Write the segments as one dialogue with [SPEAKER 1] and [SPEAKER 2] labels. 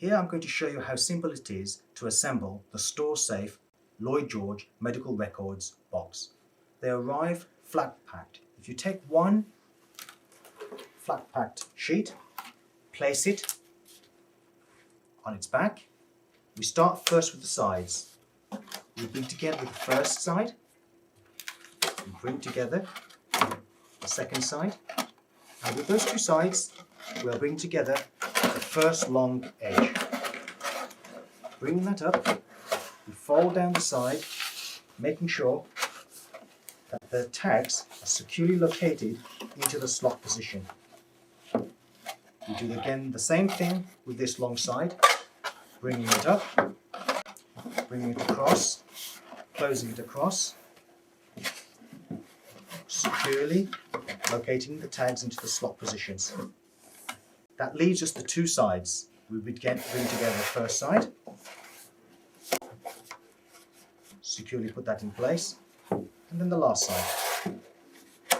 [SPEAKER 1] Here I'm going to show you how simple it is to assemble the Store Safe Lloyd George Medical Records box. They arrive flat packed. If you take one flat packed sheet, place it on its back. We start first with the sides. We bring together the first side, we bring together the second side, and with those two sides we'll bring together the first long edge. Bringing that up, we fold down the side, making sure that the tags are securely located into the slot position. We do again the same thing with this long side, bringing it up, bringing it across, closing it across, securely locating the tags into the slot positions. That leaves us the two sides. We would bring together the first side, securely put that in place, and then the last side,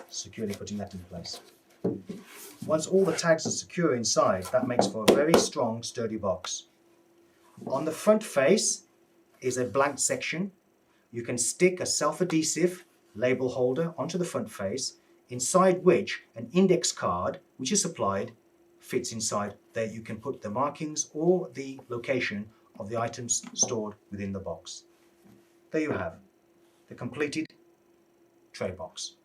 [SPEAKER 1] securely putting that in place. Once all the tags are secure inside, that makes for a very strong, sturdy box. On the front face is a blank section. You can stick a self-adhesive label holder onto the front face, inside which an index card, which is supplied, fits inside. There you can put the markings or the location of the items stored within the box. There you have the completed tray box.